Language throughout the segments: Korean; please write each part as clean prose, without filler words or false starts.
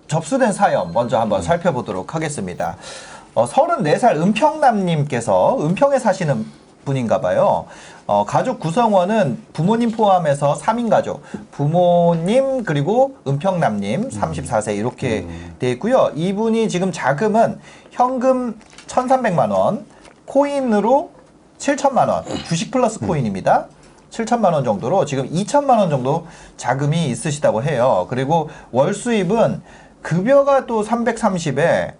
접수된 사연 먼저 한번 살펴보도록 하겠습니다. 34살 은평남님께서 은평에 사시는 분인가 봐요. 가족 구성원은 부모님 포함해서 3인 가족. 부모님 그리고 은평남님 34세 이렇게 돼 있고요. 이분이 지금 자금은 현금 1,300만 원, 코인으로 7천만 원, 주식 플러스 코인입니다. 7천만 원 정도로 지금 2천만 원 정도 자금이 있으시다고 해요. 그리고 월 수입은 급여가 또 330에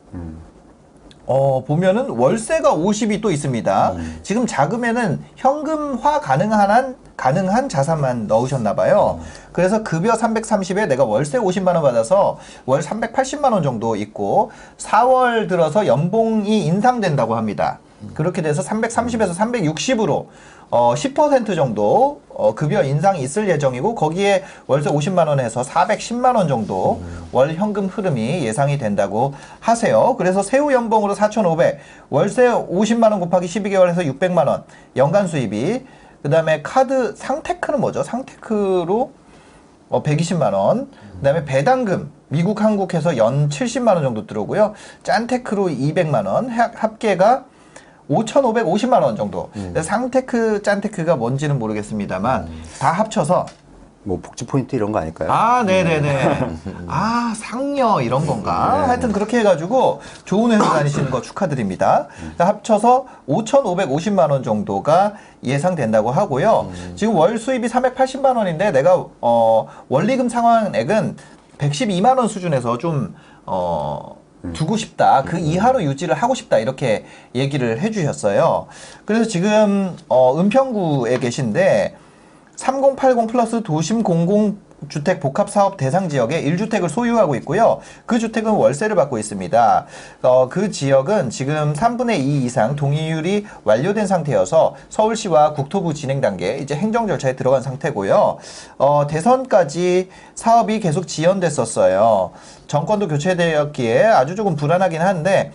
보면은 월세가 50이 또 있습니다. 지금 자금에는 현금화 가능한 자산만 넣으셨나 봐요. 그래서 급여 330에 내가 월세 50만 원 받아서 월 380만 원 정도 있고 4월 들어서 연봉이 인상된다고 합니다. 그렇게 돼서 330에서 360으로 10% 정도 급여 인상이 있을 예정이고 거기에 월세 50만 원에서 410만 원 정도 월 현금 흐름이 예상이 된다고 하세요. 그래서 세후 연봉으로 4,500, 월세 50만 원 곱하기 12개월에서 600만 원 연간 수입이, 그 다음에 카드 상테크는 뭐죠? 상테크로 120만 원, 그 다음에 배당금 미국 한국해서 연 70만 원 정도 들어오고요. 짠테크로 200만 원, 합계가 5,550만 원 정도. 상테크, 짠테크가 뭔지는 모르겠습니다만 다 합쳐서 뭐 복지 포인트 이런 거 아닐까요? 아, 네네네. 아, 상여 이런 건가? 하여튼 그렇게 해가지고 좋은 회사 다니시는 거 축하드립니다. 합쳐서 5,550만 원 정도가 예상된다고 하고요. 지금 월 수입이 380만 원인데 내가 원리금 상환액은 112만 원 수준에서 좀 두고 싶다. 그 이하로 유지를 하고 싶다. 이렇게 얘기를 해주셨어요. 그래서 지금 은평구에 계신데 3080 플러스 도심 공공주택 복합사업 대상 지역에 1주택을 소유하고 있고요. 그 주택은 월세를 받고 있습니다. 그 지역은 지금 3분의 2 이상 동의율이 완료된 상태여서 서울시와 국토부 진행 단계 이제 행정 절차에 들어간 상태고요. 대선까지 사업이 계속 지연됐었어요. 정권도 교체되었기에 아주 조금 불안하긴 한데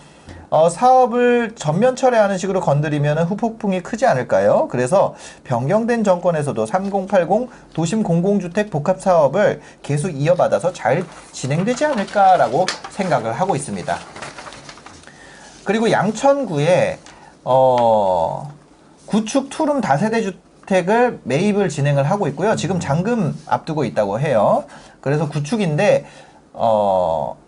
사업을 전면 철회하는 식으로 건드리면 후폭풍이 크지 않을까요? 그래서 변경된 정권에서도 3080 도심 공공주택 복합 사업을 계속 이어받아서 잘 진행되지 않을까라고 생각을 하고 있습니다. 그리고 양천구에 구축 투룸 다세대 주택을 매입을 진행을 하고 있고요. 지금 잔금 앞두고 있다고 해요. 그래서 구축인데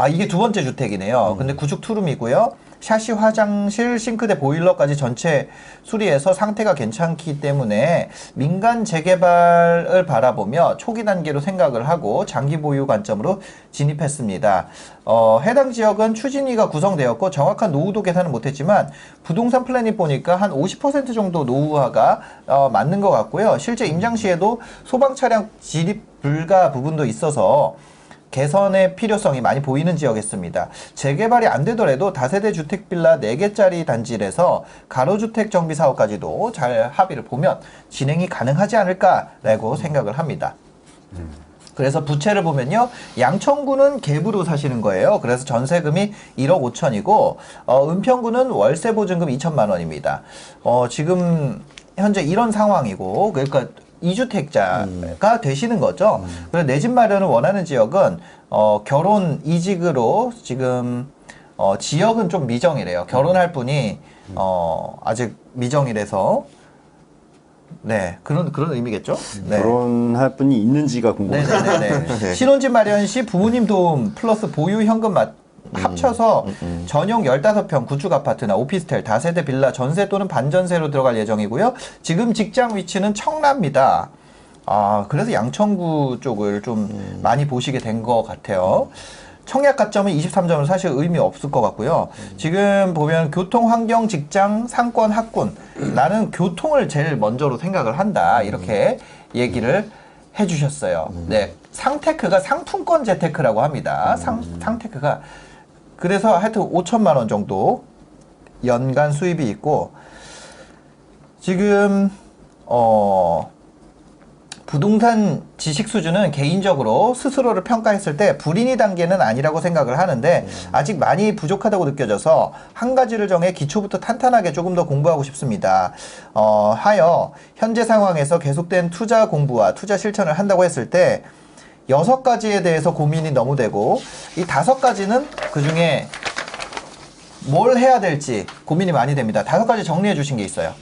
이게 두 번째 주택이네요. 근데 구축 투룸이고요. 샤시 화장실, 싱크대, 보일러까지 전체 수리해서 상태가 괜찮기 때문에 민간 재개발을 바라보며 초기 단계로 생각을 하고 장기 보유 관점으로 진입했습니다. 해당 지역은 추진위가 구성되었고 정확한 노후도 계산은 못했지만 부동산 플래닝 보니까 한 50% 정도 노후화가 맞는 것 같고요. 실제 임장 시에도 소방 차량 진입 불가 부분도 있어서 개선의 필요성이 많이 보이는 지역이었습니다. 재개발이 안 되더라도 다세대 주택 빌라 4개짜리 단지에서 가로주택 정비 사업까지도 잘 합의를 보면 진행이 가능하지 않을까라고 생각을 합니다. 그래서 부채를 보면요. 양천구는 갭으로 사시는 거예요. 그래서 전세금이 1억 5천이고 은평구는 월세 보증금 2천만 원입니다. 지금 현재 이런 상황이고 그러니까 2주택자가 되시는 거죠. 그래서 내 집 마련을 원하는 지역은 결혼 이직으로 지금 지역은 좀 미정이래요. 결혼할 분이 아직 미정이라서 네 그런 의미겠죠. 네. 결혼할 분이 있는지가 궁금해요. 네네네. 신혼집 마련 시 부모님 도움 플러스 보유 현금 합쳐서 전용 15평 구축 아파트나 오피스텔, 다세대 빌라 전세 또는 반전세로 들어갈 예정이고요. 지금 직장 위치는 청라입니다. 그래서 양천구 쪽을 좀 많이 보시게 된 것 같아요. 청약 가점은 23점은 사실 의미 없을 것 같고요. 지금 보면 교통, 환경, 직장, 상권, 학군. 나는 교통을 제일 먼저로 생각을 한다. 이렇게 얘기를 해주셨어요. 네, 상테크가 상품권 재테크라고 합니다. 상테크가 그래서 하여튼 5천만 원 정도 연간 수입이 있고 지금 부동산 지식 수준은 개인적으로 스스로를 평가했을 때 불인이 단계는 아니라고 생각을 하는데 아직 많이 부족하다고 느껴져서 한 가지를 정해 기초부터 탄탄하게 조금 더 공부하고 싶습니다. 하여 현재 상황에서 계속된 투자 공부와 투자 실천을 한다고 했을 때 6가지에 대해서 고민이 너무 되고 이 5가지는 그중에 뭘 해야 될지 고민이 많이 됩니다. 5가지 정리해 주신 게 있어요.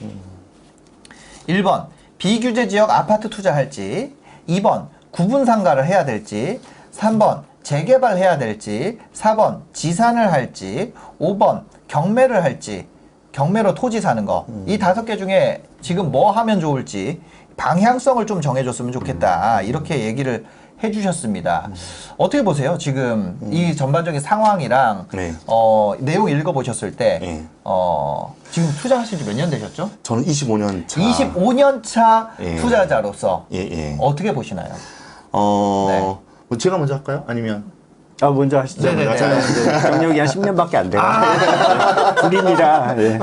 1번 비규제 지역 아파트 투자할지, 2번 구분 상가를 해야 될지, 3번 재개발해야 될지, 4번 지산을 할지, 5번 경매를 할지, 경매로 토지 사는 거. 이 5개 중에 지금 뭐 하면 좋을지 방향성을 좀 정해줬으면 좋겠다. 이렇게 얘기를 해주셨습니다. 어떻게 보세요? 지금 이 전반적인 상황이랑 네. 내용 읽어보셨을 때 네. 지금 투자하신 지 몇 년 되셨죠? 저는 25년 차. 25년 차 예. 투자자로서 예, 예. 어떻게 보시나요? 뭐 제가 먼저 할까요? 아니면 먼저 하시죠. 네네네. 저는 이제 경력이 한 10년밖에 안 돼요. 불인이라. 예.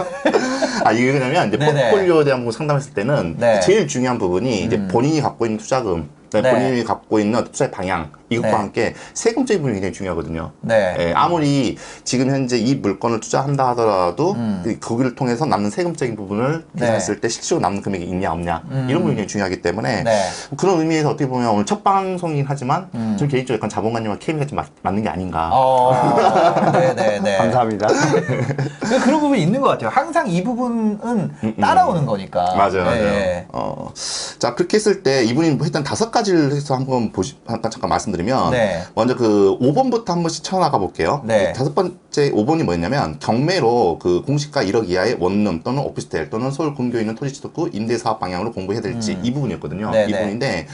이게 왜냐면 이제 네네. 포트폴리오에 대한 부분 상담했을 때는 네. 제일 중요한 부분이 이제 본인이 갖고 있는 투자금, 그다음에 네. 본인이 갖고 있는 투자의 방향 이것과 네. 함께 세금적인 부분이 굉장히 중요하거든요. 네. 예, 아무리 지금 현재 이 물건을 투자한다 하더라도 거기를 통해서 남는 세금적인 부분을 계산했을 때 실질적으로 남는 금액이 있냐 없냐 이런 부분이 굉장히 중요하기 때문에 네. 그런 의미에서 어떻게 보면 오늘 첫 방송이긴 하지만 좀 개인적으로 약간 자본관념과 케미가 좀 맞는 게 아닌가. 네네네. 감사합니다. 그런 부분이 있는 것 같아요. 항상 이 부분은 따라오는 거니까. 맞아요, 맞아요. 네. 자, 그렇게 했을 때 이분이 했던 5가지를 해서 한번 잠깐 말씀드리면, 네. 먼저 그 5번부터 한 번씩 쳐나가 볼게요. 네. 5번째 5번이 뭐였냐면, 경매로 그 공시가 1억 이하의 원룸 또는 오피스텔 또는 서울 근교에 있는 토지 취득 후 임대 사업 방향으로 공부해야 될지 이 부분이었거든요. 네네. 이 부분인데,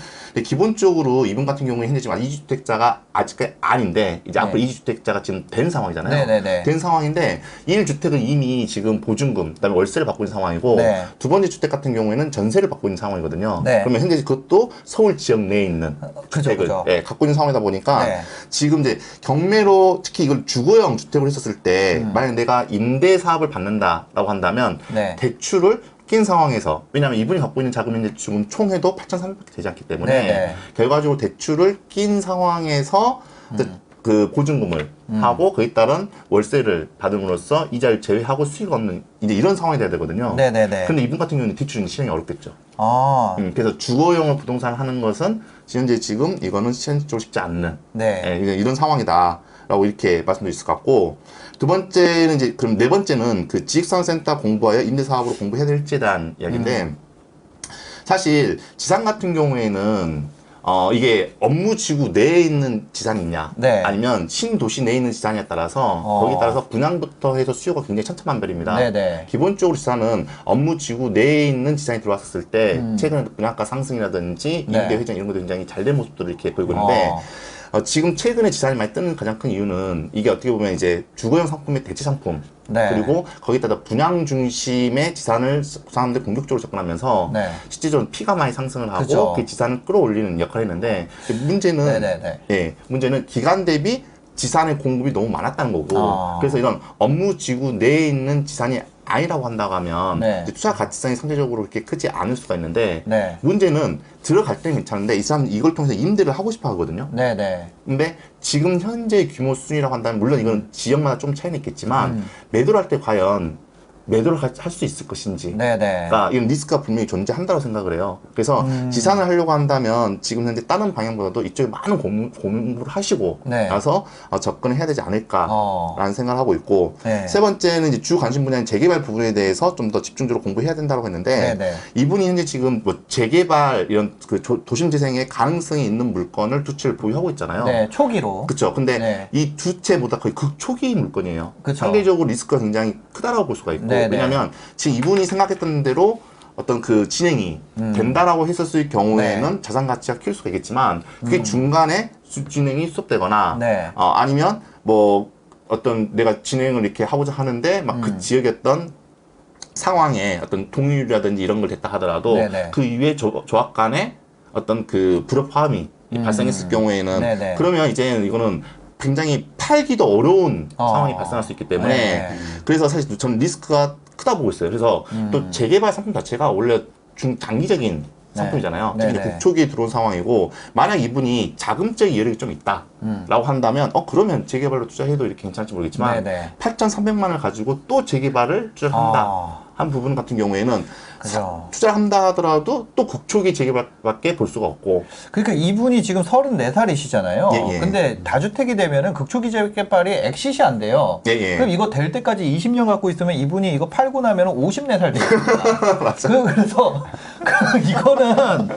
기본적으로 이분 같은 경우에 현재 지금 2주택자가 아직까지 아닌데, 이제 앞으로 2주택자가 지금 된 상황이잖아요. 네네네. 된 상황인데, 1주택은 이미 지금 보증금, 그 다음에 월세를 받고 있는 상황이고, 네. 두 번째 주택 같은 경우에는 전세를 받고 있는 상황이거든요. 네. 그러면 현재 그것도 서울 지역 내에 있는 그죠, 주택을 그죠. 예, 갖고 있는 상황이다 보니까 네. 지금 이제 경매로 특히 이걸 주거용 주택을 했었을 때 만약 내가 임대 사업을 받는다라고 한다면 네. 대출을 낀 상황에서 왜냐하면 이분이 갖고 있는 자금이 이제 지금 총해도 8,300밖에 되지 않기 때문에 네네. 결과적으로 대출을 낀 상황에서 그 보증금을 하고 거기에 따른 월세를 받음으로써 이자를 제외하고 수익 없는 이제 이런 상황이 돼야 되거든요. 네네네. 근데 이분 같은 경우는 대출이 실행이 어렵겠죠. 그래서 주거용을 부동산을 하는 것은 현재 지금 이거는 실현적으로 쉽지 않는 네. 예, 이런 상황이다라고 이렇게 말씀드릴 수 있을 것 같고 두 번째는 이제 그럼 네 번째는 그 지식산업센터 공부하여 임대사업으로 공부해야 될지에 대한 이야기인데 사실 지산 같은 경우에는 이게 업무지구 내에 있는 지산이 있냐 네. 아니면 신도시 내에 있는 지산에 따라서 거기에 따라서 분양부터 해서 수요가 굉장히 천차만별입니다. 네네. 기본적으로 지산은 업무지구 내에 있는 지산이 들어왔을 때 최근에 분양가 상승이라든지 네. 임대 회전 이런 것도 굉장히 잘 된 모습들을 이렇게 보이고 있는데 지금 최근에 지산이 많이 뜨는 가장 큰 이유는 이게 어떻게 보면 이제 주거용 상품의 대체 상품 네. 그리고 거기다가 분양 중심의 지산을 사람들 공격적으로 접근하면서 네. 실질적으로 피가 많이 상승을 하고 그죠. 그 지산을 끌어올리는 역할을 했는데 문제는 네네네. 예, 문제는 기간 대비 지산의 공급이 너무 많았다는 거고 그래서 이런 업무지구 내에 있는 지산이 아니라고 한다고 하면 네. 이제 투자 가치성이 상대적으로 그렇게 크지 않을 수가 있는데 네. 문제는 들어갈 때는 괜찮은데 이 사람은 이걸 통해서 임대를 하고 싶어 하거든요. 네네. 근데 지금 현재 규모 수준이라고 한다면 물론 이건 지역마다 좀 차이는 있겠지만 매도를 할 때 과연 매도를 할 수 있을 것인지 네네. 그러니까 이런 리스크가 분명히 존재한다고 생각을 해요. 그래서 지산을 하려고 한다면 지금 현재 다른 방향보다도 이쪽에 많은 공부를 하시고 네. 나서 접근을 해야 되지 않을까라는 생각을 하고 있고 네. 세 번째는 이제 주 관심 분야인 재개발 부분에 대해서 좀 더 집중적으로 공부해야 된다고 했는데 네네. 이분이 현재 지금 뭐 재개발 이런 그 도심 재생의 가능성이 있는 물건을 두 채를 보유하고 있잖아요. 네. 초기로. 그렇죠. 근데 네. 이 두 채보다 거의 극초기 물건이에요. 그쵸. 상대적으로 리스크가 굉장히 크다라고 볼 수가 있고 네네. 왜냐하면 지금 이분이 생각했던 대로 어떤 그 진행이 된다라고 했었을 경우에는 네. 자산 가치가 키울 수가 있겠지만 그게 중간에 진행이 수업되거나 네. 아니면 뭐 어떤 내가 진행을 이렇게 하고자 하는데 막 그 지역의 어떤 상황에 어떤 동률이라든지 이런 걸 됐다 하더라도 네네. 그 이후에 조합 간에 어떤 그 불협화음이 발생했을 경우에는 네네. 그러면 이제 이거는 굉장히 팔기도 어려운 상황이 발생할 수 있기 때문에 네. 그래서 사실 저는 리스크가 크다 보고 있어요. 그래서 또 재개발 상품 자체가 원래 중장기적인 상품이잖아요. 네. 특히 네네. 극초기에 들어온 상황이고 만약 이분이 자금적인 여력이 좀 있다라고 한다면 그러면 재개발로 투자해도 이렇게 괜찮을지 모르겠지만 네네. 8,300만 원을 가지고 또 재개발을 투자한다. 한 부분 같은 경우에는 그죠. 투자를 한다 하더라도 또 국초기 재개발밖에 볼 수가 없고. 그러니까 이분이 지금 34살이시잖아요. 예, 예. 근데 다주택이 되면은 극초기 재개발이 엑시시 안 돼요. 예, 예. 그럼 이거 될 때까지 20년 갖고 있으면 이분이 이거 팔고 나면은 54살 되거든요. 그래서 이거는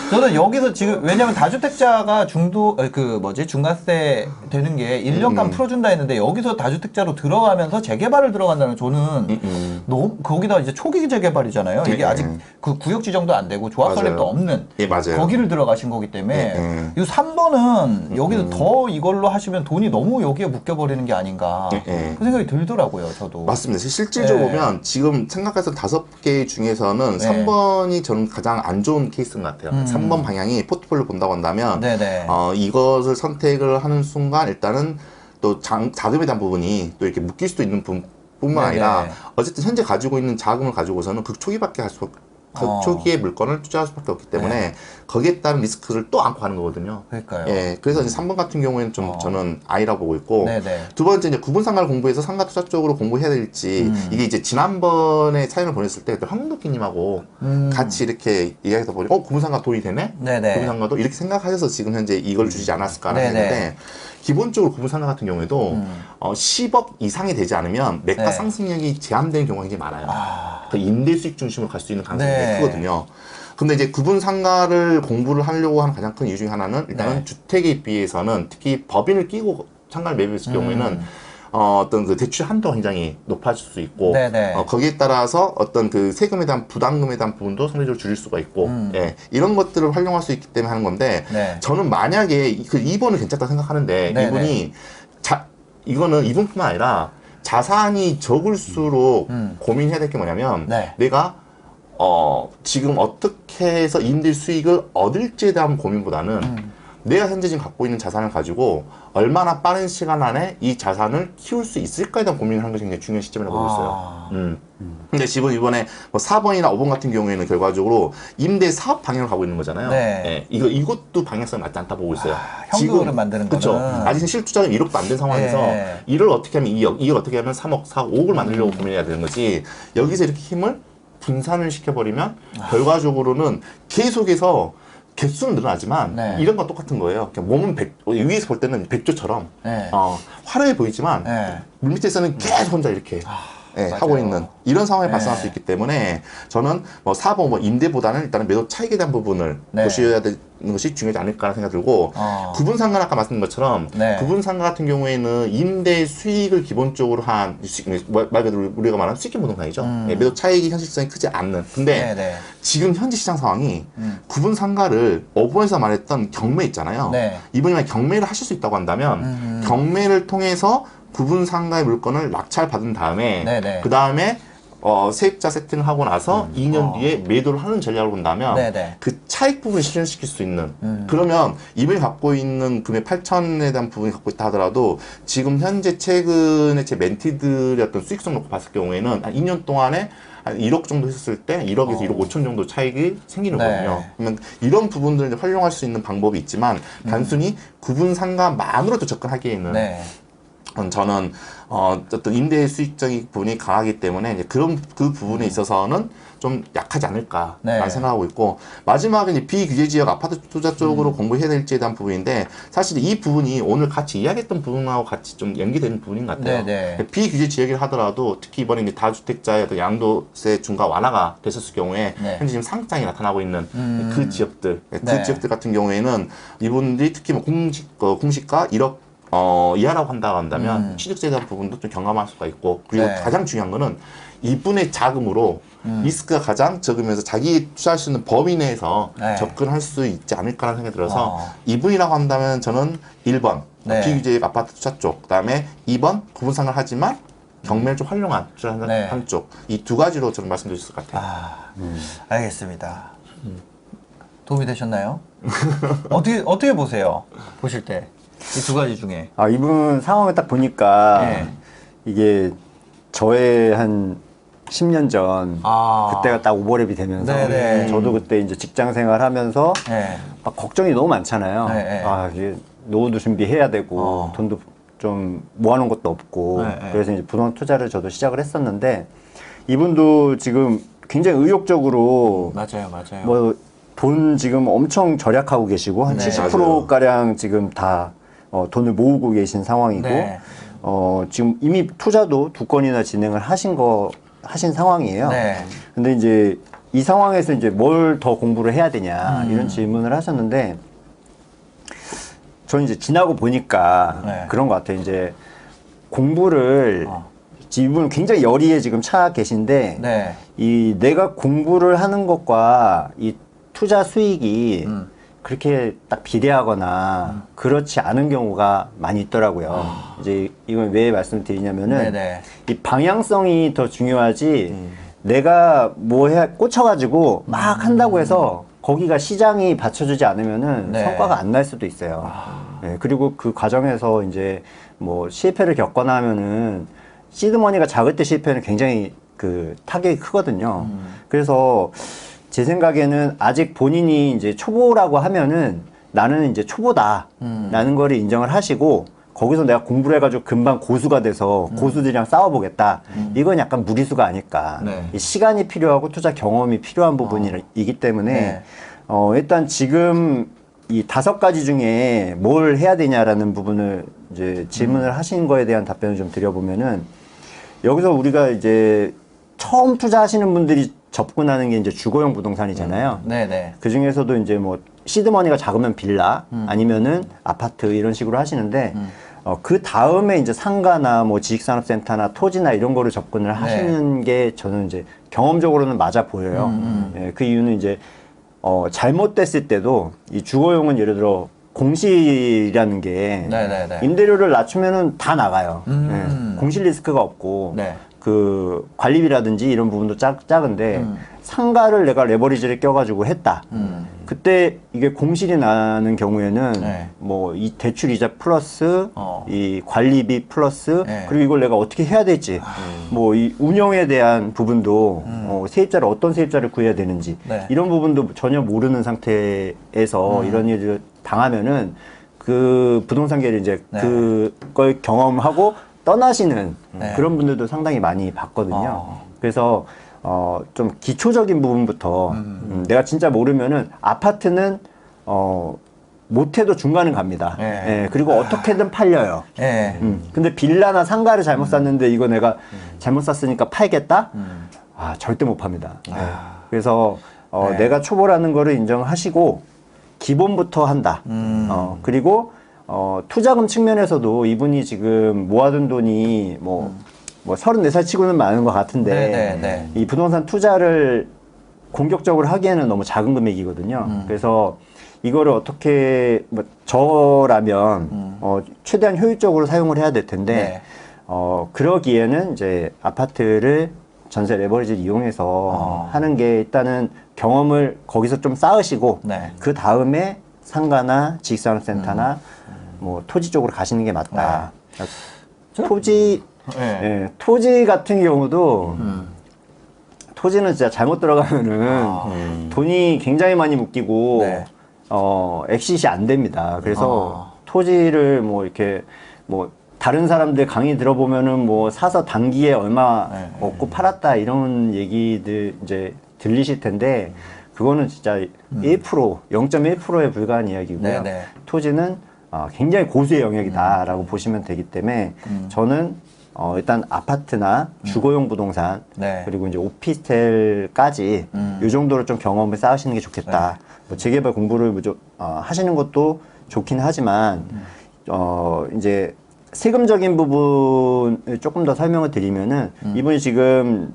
저는 여기서 지금 왜냐면 다주택자가 중과세 되는 게 1년간 풀어준다 했는데 여기서 다주택자로 들어가면서 재개발을 들어간다는 저는 너무 거기다 이제 초기 재개발이잖아요. 이게 예, 아직 예. 그 구역 지정도 안 되고 조합 맞아요. 설립도 없는 예, 맞아요. 거기를 들어가신 거기 때문에 예. 이 3번은 여기서 더 이걸로 하시면 돈이 너무 여기에 묶여버리는 게 아닌가 예. 그 생각이 들더라고요. 저도. 맞습니다. 실질적으로 예. 보면 지금 생각해서 5개 중에서는 네. 3번이 저는 가장 안 좋은 케이스인 것 같아요. 3번 방향이 포트폴리오 본다고 한다면 네네. 이것을 선택을 하는 순간 일단은 또 자금에 대한 부분이 또 이렇게 묶일 수도 있는 뿐만 네네. 아니라 어쨌든 현재 가지고 있는 자금을 가지고서는 극초기밖에 할 수 극초기의 물건을 투자할 수밖에 없기 때문에 네. 거기에 따른 리스크를 또 안고 하는 거거든요. 그러니까요. 예, 그래서 이제 3번 같은 경우에는 좀 저는 아이라고 보고 있고 네네. 두 번째 이제 구분상가를 공부해서 상가 투자 쪽으로 공부해야 될지 이게 이제 지난번에 사연을 보냈을 때 황덕기님하고 같이 이렇게 이야기하다 보니 구분상가 도입이 되네? 네네. 구분상가도 이렇게 생각하셔서 지금 현재 이걸 주시지 않았을까라는 네네. 생각인데 기본적으로 구분상가 같은 경우에도 10억 이상이 되지 않으면 매가 네. 상승력이 제한되는 경우가 굉장히 많아요. 그 임대 수익 중심으로 갈 수 있는 가능성이 네. 굉장히 크거든요. 근데 이제 구분 상가를 공부를 하려고 하는 가장 큰 이유 중에 하나는 일단은 네. 주택에 비해서는 특히 법인을 끼고 상가를 매입했을 경우에는 어떤 그 대출 한도가 굉장히 높아질 수 있고 네네. 거기에 따라서 어떤 그 세금에 대한 부담금에 대한 부분도 상대적으로 줄일 수가 있고 예, 이런 것들을 활용할 수 있기 때문에 하는 건데 네. 저는 만약에 그 2번은 괜찮다 생각하는데 네네. 이분이 이거는 이분뿐만 아니라 자산이 적을수록 고민해야 될 게 뭐냐면 네. 내가 지금 어떻게 해서 임대 수익을 얻을지에 대한 고민보다는 내가 현재 지금 갖고 있는 자산을 가지고 얼마나 빠른 시간 안에 이 자산을 키울 수 있을까에 대한 고민을 하는 것이 굉장히 중요한 시점이라고 보고 있어요. 근데 지금 이번에 뭐 4번이나 5번 같은 경우에는 결과적으로 임대 사업 방향을 가고 있는 거잖아요. 네. 예, 이것도 방향성이 맞지 않다 보고 있어요. 현금으로 만드는 그쵸. 거는. 아직 실투자금 1억도 안 된 상황에서 네. 이를 어떻게 하면 2억, 2억 어떻게 하면 3억, 4억, 5억을 만들려고 고민해야 되는 거지. 여기서 이렇게 힘을 분산을 시켜버리면 결과적으로는 계속해서 개수는 늘어나지만 네. 이런 건 똑같은 거예요. 그냥 몸은 위에서 볼 때는 백조처럼 네. 화려해 보이지만 네. 물밑에서는 계속 혼자 이렇게 하고 맞아요. 있는 이런 상황이 네. 발생할 수 있기 때문에 저는 뭐 4번 뭐 임대보다는 일단은 매도 차익에 대한 부분을 네. 보셔야 되는 것이 중요하지 않을까 생각이 들고 구분상가 아까 말씀드린 것처럼 네. 구분상가 같은 경우에는 임대 수익을 기본적으로 한 말 그대로 우리가 말하는 수익kim 부동산이죠. 예, 매도 차익이 현실성이 크지 않는. 근데 네네. 지금 현재 시장 상황이 구분상가를 어부에서 말했던 경매 있잖아요. 네. 이분이 만약 경매를 하실 수 있다고 한다면 경매를 통해서 구분 상가의 물건을 낙찰받은 다음에 네네. 그 다음에 세입자 세팅을 하고 나서 2년 뒤에 매도를 하는 전략을 본다면 네네. 그 차익 부분을 실현시킬 수 있는 그러면 이분이 갖고 있는 금액 8천에 대한 부분이 갖고 있다 하더라도 지금 현재 최근에 제 멘티들의 어떤 수익성 놓고 봤을 경우에는 한 2년 동안에 한 1억 정도 했을 때 1억에서 1억 5천 정도 차익이 생기는 네. 거거든요. 그러면 이런 부분들을 이제 활용할 수 있는 방법이 있지만 단순히 구분 상가만으로도 접근하기에는 네. 저는 어떤 임대 수익적인 부분이 강하기 때문에 이제 그 부분에 있어서는 좀 약하지 않을까라는 네. 생각하고 있고 마지막에 이제 비규제 지역 아파트 투자 쪽으로 공부해야 될지에 대한 부분인데 사실 이 부분이 오늘 같이 이야기했던 부분하고 같이 좀 연계되는 부분인 것 같아요. 네네. 비규제 지역이라 하더라도 특히 이번에 이제 다주택자의 어떤 양도세 중과 완화가 됐었을 경우에 네. 현재 지금 상장이 나타나고 있는 그 지역들 그 네. 지역들 같은 경우에는 이분들이 특히 뭐 공시가 1억 이하라고 한다면 취득세에 대한 부분도 좀 경감할 수가 있고 그리고 네. 가장 중요한 거는 이분의 자금으로 리스크가 가장 적으면서 자기 투자할 수 있는 범위 내에서 네. 접근할 수 있지 않을까라는 생각이 들어서 이분이라고 한다면 저는 1번 네. 비규제 아파트 투자 쪽 그다음에 2번 구분상을 하지만 경매를 좀 활용한 투자하는 네. 쪽 이 두 가지로 저는 말씀드릴 수 있을 것 같아요. 알겠습니다. 도움이 되셨나요? 어떻게 보세요? 보실 때 이 두 가지 중에. 이분 상황을 딱 보니까 네. 이게 저의 한 10년 전 아. 그때가 딱 오버랩이 되면서 네네. 저도 그때 이제 직장 생활하면서 네. 막 걱정이 너무 많잖아요. 네. 이게 노후도 준비해야 되고 돈도 좀 모아놓은 것도 없고 네. 그래서 이제 부동산 투자를 저도 시작을 했었는데 이분도 지금 굉장히 의욕적으로 맞아요, 맞아요. 뭐 돈 지금 엄청 절약하고 계시고 한 네. 70% 가량 지금 다 돈을 모으고 계신 상황이고 네. 지금 이미 투자도 2건이나 진행을 하신 상황이에요. 네. 근데 이제 이 상황에서 이제 뭘 더 공부를 해야 되냐 이런 질문을 하셨는데 저는 이제 지나고 보니까 네. 그런 것 같아요. 이제 공부를 이분은 굉장히 열의에 지금 차 계신데 네. 이 내가 공부를 하는 것과 이 투자 수익이 그렇게 딱 비례하거나 그렇지 않은 경우가 많이 있더라고요. 이제 이건 왜 말씀드리냐면은 네네. 이 방향성이 더 중요하지 내가 뭐 해 꽂혀가지고 막 한다고 해서 거기가 시장이 받쳐주지 않으면은 네. 성과가 안 날 수도 있어요. 네, 그리고 그 과정에서 이제 뭐 실패를 겪거나 하면은 시드머니가 작을 때 실패는 굉장히 그 타격이 크거든요. 그래서 제 생각에는 아직 본인이 이제 초보라고 하면은 나는 이제 초보다라는 거를 인정을 하시고 거기서 내가 공부를 해가지고 금방 고수가 돼서 고수들이랑 싸워보겠다. 이건 약간 무리수가 아닐까. 네. 이 시간이 필요하고 투자 경험이 필요한 부분이기 때문에 네. 일단 지금 이 5가지 중에 뭘 해야 되냐라는 부분을 이제 질문을 하신 거에 대한 답변을 좀 드려보면은 여기서 우리가 이제 처음 투자하시는 분들이 접근하는 게 이제 주거용 부동산이잖아요. 네네. 그 중에서도 이제 뭐 시드머니가 작으면 빌라 아니면은 아파트 이런 식으로 하시는데 그 다음에 이제 상가나 뭐 지식산업센터나 토지나 이런 거를 접근을 하시는 게 저는 이제 경험적으로는 맞아 보여요. 예, 그 이유는 이제 잘못됐을 때도 이 주거용은 예를 들어 공실이라는 게 네네네. 임대료를 낮추면은 다 나가요. 예, 공실 리스크가 없고 네. 그 관리비라든지 이런 부분도 작은데 상가를 내가 레버리지를 껴가지고 했다. 그때 이게 공실이 나는 경우에는 네. 뭐 이 대출 이자 플러스 어. 이 관리비 플러스 네. 그리고 이걸 내가 어떻게 해야 될지 뭐 이 운영에 대한 부분도 세입자를 어떤 세입자를 구해야 되는지 네. 이런 부분도 전혀 모르는 상태에서 이런 일을 당하면은 그 부동산계를 이제 네. 그걸 경험하고 떠나시는 네. 그런 분들도 상당히 많이 봤거든요. 그래서 좀 기초적인 부분부터 내가 진짜 모르면은 아파트는 못해도 중간은 갑니다. 네. 예, 그리고 어떻게든 팔려요. 네. 근데 빌라나 상가를 잘못 샀는데 이거 내가 잘못 샀으니까 팔겠다? 절대 못 팝니다. 예. 그래서 네. 내가 초보라는 거를 인정하시고 기본부터 한다. 그리고 투자금 측면에서도 이분이 지금 모아둔 돈이 뭐 34살 치고는 많은 것 같은데 네네네. 이 부동산 투자를 공격적으로 하기에는 너무 작은 금액이거든요. 그래서 이거를 어떻게 뭐 저라면 최대한 효율적으로 사용을 해야 될 텐데 네. 그러기에는 이제 아파트를 전세 레버리지를 이용해서 하는 게 일단은 경험을 거기서 좀 쌓으시고 네. 그 다음에 상가나 지식산업센터나 뭐 토지 쪽으로 가시는 게 맞다. 토지 네. 예, 토지 같은 경우도 토지는 진짜 잘못 들어가면은 돈이 굉장히 많이 묶이고 네. 엑시시 안 됩니다. 그래서 토지를 뭐 이렇게 뭐 다른 사람들 강의 들어보면은 뭐 사서 단기에 얼마 네. 얻고 팔았다 이런 얘기들 이제 들리실 텐데 그거는 진짜 1%, 0.1%에 불과한 이야기고요. 네, 네. 토지는 굉장히 고수의 영역이다라고 보시면 되기 때문에 저는 일단 아파트나 주거용 부동산 네. 그리고 이제 오피스텔까지 이 정도로 좀 경험을 쌓으시는 게 좋겠다. 뭐 재개발 공부를 하시는 것도 좋긴 하지만 이제 세금적인 부분을 조금 더 설명을 드리면은 이분이 지금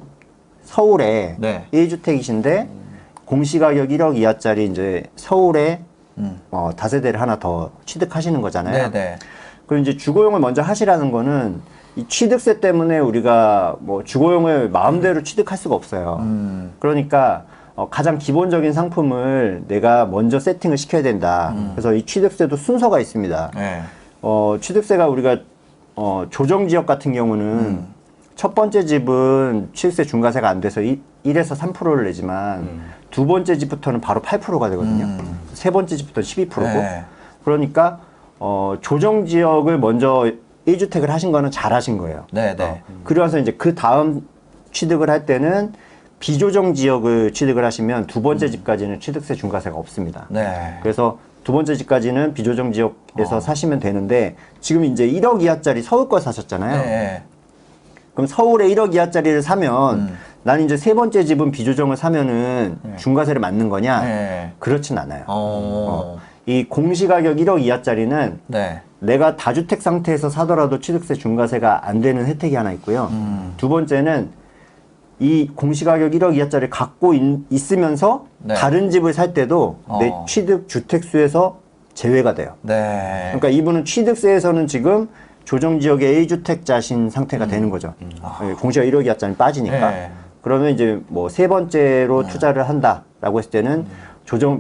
서울에 네. 1주택이신데 공시가격 1억 이하짜리 이제 서울에 다세대를 하나 더 취득하시는 거잖아요. 네네. 그리고 이제 주거용을 먼저 하시라는 거는 이 취득세 때문에 우리가 뭐 주거용을 마음대로 취득할 수가 없어요. 그러니까 가장 기본적인 상품을 내가 먼저 세팅을 시켜야 된다. 그래서 이 취득세도 순서가 있습니다. 네. 취득세가 우리가 조정 지역 같은 경우는 첫 번째 집은 취득세 중과세가 안 돼서 1에서 3%를 내지만 두 번째 집부터는 바로 8%가 되거든요. 세 번째 집부터는 12%고. 네. 그러니까 조정 지역을 먼저 1주택을 하신 거는 잘 하신 거예요. 네네. 그러면서 이제 그 다음 취득을 할 때는 비조정 지역을 취득을 하시면 두 번째 집까지는 취득세 중과세가 없습니다. 네. 그래서 두 번째 집까지는 비조정 지역에서 사시면 되는데 지금 이제 1억 이하짜리 서울 거 사셨잖아요. 네. 그럼 서울에 1억 이하짜리를 사면 난 이제 세 번째 집은 비조정을 사면은 중과세를 맞는 거냐? 네. 그렇진 않아요. 이 공시가격 1억 이하짜리는 네. 내가 다주택 상태에서 사더라도 취득세 중과세가 안 되는 혜택이 하나 있고요. 두 번째는 이 공시가격 1억 이하짜리 갖고 있으면서 네. 다른 집을 살 때도 내 취득 주택수에서 제외가 돼요. 네. 그러니까 이분은 취득세에서는 지금 조정지역의 A주택자신 상태가 되는 거죠. 공시가 1억 이하짜리 빠지니까. 네. 그러면 이제 뭐 세 번째로 투자를 한다라고 했을 때는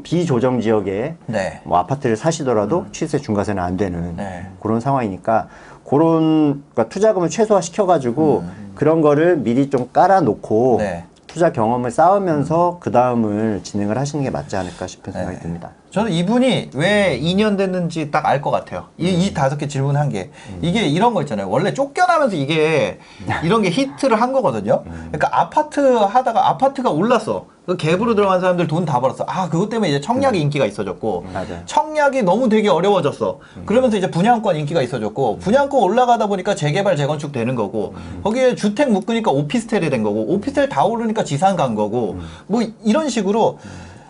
비조정 지역에 네. 뭐 아파트를 사시더라도 취득세 중과세는 안 되는 네. 그런 상황이니까 그러니까 투자금을 최소화 시켜가지고 그런 거를 미리 좀 깔아놓고 네. 투자 경험을 쌓으면서 그 다음을 진행을 하시는 게 맞지 않을까 싶은 생각이 듭니다. 저는 이분이 왜 2년 됐는지 딱 알 것 같아요. 이 5개 질문한 게. 이게 이런 거 있잖아요. 원래 쫓겨나면서 이게 이런 게 히트를 한 거거든요. 그러니까 아파트 하다가 아파트가 올랐어. 그 갭으로 들어간 사람들 돈 다 벌었어. 아, 그것 때문에 이제 청약이 인기가 있어졌고. 맞아요. 청약이 너무 되게 어려워졌어. 그러면서 이제 분양권 인기가 있어졌고. 분양권 올라가다 보니까 재개발, 재건축 되는 거고. 거기에 주택 묶으니까 오피스텔이 된 거고. 오피스텔 다 오르니까 지상 간 거고. 뭐 이런 식으로.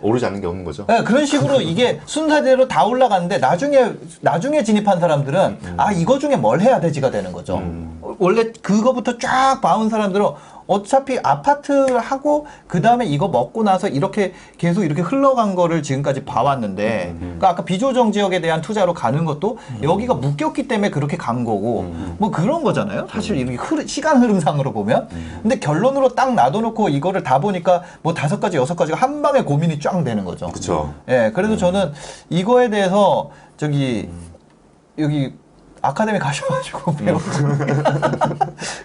오르지 않는 게 없는 거죠. 네, 그런 식으로 이게 순서대로 다 올라가는데 나중에 진입한 사람들은 아, 이거 중에 뭘 해야 되지가 되는 거죠. 원래 그거부터 쫙 봐온 사람들은 어차피 아파트 하고 그 다음에 이거 먹고 나서 이렇게 계속 이렇게 흘러간 거를 지금까지 봐왔는데 그러니까 아까 비조정 지역에 대한 투자로 가는 것도 여기가 묶였기 때문에 그렇게 간 거고 뭐 그런 거잖아요. 사실 이렇게 시간 흐름상으로 보면. 근데 결론으로 딱 놔둬놓고 이거를 다 보니까 뭐 5가지, 6가지가 한 방에 고민이 쫙 되는 거죠. 그렇죠. 예, 그래서 저는 이거에 대해서 여기 아카데미 가셔가지고 배우고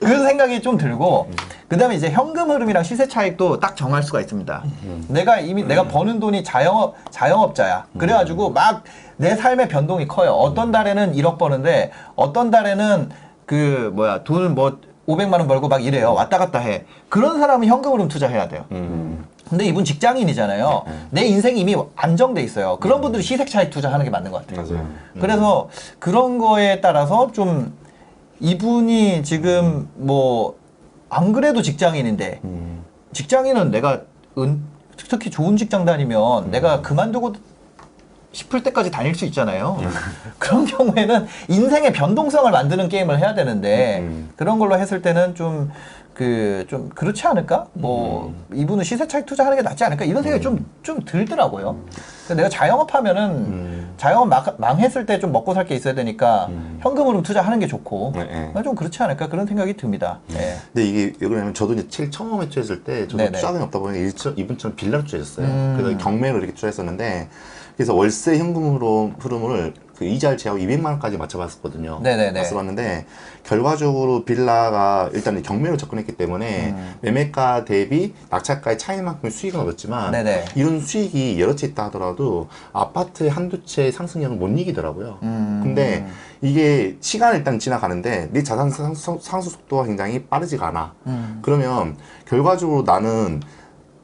그런 생각이 좀 들고 그 다음에 이제 현금 흐름이랑 시세 차익도 딱 정할 수가 있습니다. 내가 버는 돈이 자영업자야. 그래가지고 막 내 삶의 변동이 커요. 어떤 달에는 1억 버는데 어떤 달에는 돈을 뭐 500만 원 벌고 막 이래요. 왔다 갔다 해. 그런 사람은 현금 흐름 투자해야 돼요. 근데 이분 직장인이잖아요. 내 인생이 이미 안정돼 있어요. 그런 분들이 시세 차익 투자하는 게 맞는 것 같아요. 맞아요. 그래서 그런 거에 따라서 좀 이분이 지금 뭐 안 그래도 직장인인데 직장인은 내가 특히 좋은 직장 다니면 내가 그만두고 싶을 때까지 다닐 수 있잖아요. 그런 경우에는 인생의 변동성을 만드는 게임을 해야 되는데 그런 걸로 했을 때는 좀 그렇지 않을까? 뭐 이분은 시세 차익 투자하는 게 낫지 않을까? 이런 생각이 좀 들더라고요. 그래서 내가 자영업 하면은 자영업 망했을 때 좀 먹고 살 게 있어야 되니까 현금으로 투자하는 게 좋고 좀 그렇지 않을까? 그런 생각이 듭니다. 네. 근데 이게 왜 그러냐면 저도 이제 제일 처음에 투자했을 때 저도 네네. 투자금이 없다 보니까 이분처럼 빌라를 투자했어요. 그래서 경매로 이렇게 투자했었는데 그래서 월세 현금으로 흐름을 그 이자를 제하고 200만 원까지 맞춰봤었거든요. 네네네. 맞춰봤는데 결과적으로 빌라가 일단 경매로 접근했기 때문에 매매가 대비 낙찰가의 차이만큼의 수익은 얻었지만 네네. 이런 수익이 여러 채 있다 하더라도 아파트 한두 채 상승률은 못 이기더라고요. 근데 이게 시간이 일단 지나가는데 내 자산 상승 속도가 굉장히 빠르지가 않아. 그러면 결과적으로 나는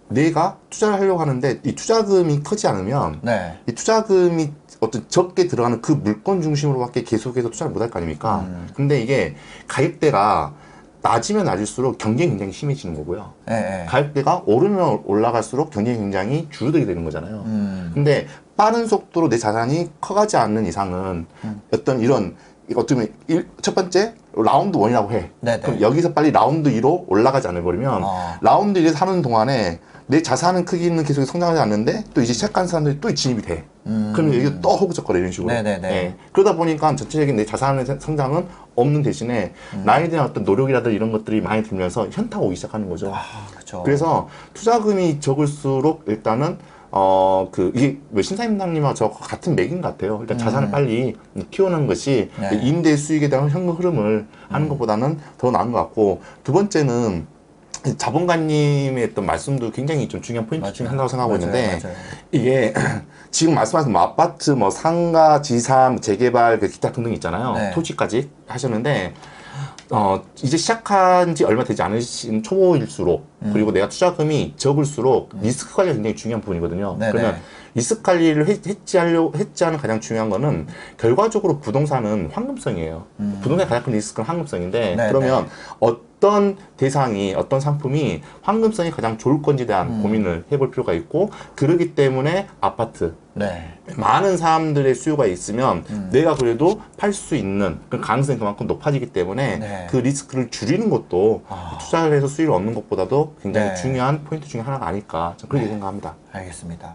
내가 투자를 하려고 하는데 이 투자금이 크지 않으면 네. 이 투자금이 어떤 적게 들어가는 그 물건 중심으로밖에 계속해서 투자를 못 할 거 아닙니까? 근데 이게 가격대가 낮으면 낮을수록 경쟁이 굉장히 심해지는 거고요. 네. 가격대가 오르면 올라갈수록 경쟁이 굉장히 줄어들게 되는 거잖아요. 근데 빠른 속도로 내 자산이 커가지 않는 이상은 어떤 이런 어쩌면 첫 번째 라운드 1이라고 해. 네네. 그럼 여기서 빨리 라운드 2로 올라가지 않아 버리면 라운드 1에서 하는 동안에 내 자산은 크기는 계속 성장하지 않는데 또 이제 시작한 사람들이 또 진입이 돼. 그러면 이게 또 허구적거려 이런 식으로. 네네네. 예. 그러다 보니까 전체적인 내 자산의 성장은 없는 대신에 나에 대한 어떤 노력이라든지 이런 것들이 많이 들면서 현타가 오기 시작하는 거죠. 그렇죠. 그래서 투자금이 적을수록 일단은 이게 왜 신사임당님하고 저 같은 맥인 것 같아요. 일단 자산을 빨리 키우는 것이 네. 임대 수익에 대한 현금 흐름을 하는 것보다는 더 나은 것 같고 두 번째는 자본가님의 어떤 말씀도 굉장히 좀 중요한 포인트 중에 하나라고 생각하고 있는데 맞아요. 이게 지금 말씀하신 뭐 아파트, 뭐 상가, 지상, 재개발, 그 기타 등등 있잖아요. 네. 토지까지 하셨는데 이제 시작한 지 얼마 되지 않으신 초보일수록 그리고 내가 투자금이 적을수록 리스크 관리가 굉장히 중요한 부분이거든요. 네네. 그러면 리스크 관리를 해지하는 가장 중요한 거는 결과적으로 부동산은 황금성이에요. 부동산의 가장 큰 리스크는 황금성인데 네네. 그러면 어떤 대상이 어떤 상품이 황금성이 가장 좋을 건지에 대한 고민을 해볼 필요가 있고 그러기 때문에 아파트 네. 많은 사람들의 수요가 있으면 내가 그래도 팔 수 있는 그 가능성이 그만큼 높아지기 때문에 네. 그 리스크를 줄이는 것도 투자를 해서 수익을 얻는 것보다도 굉장히 네. 중요한 포인트 중에 하나가 아닐까 저는 그렇게 생각합니다. 알겠습니다.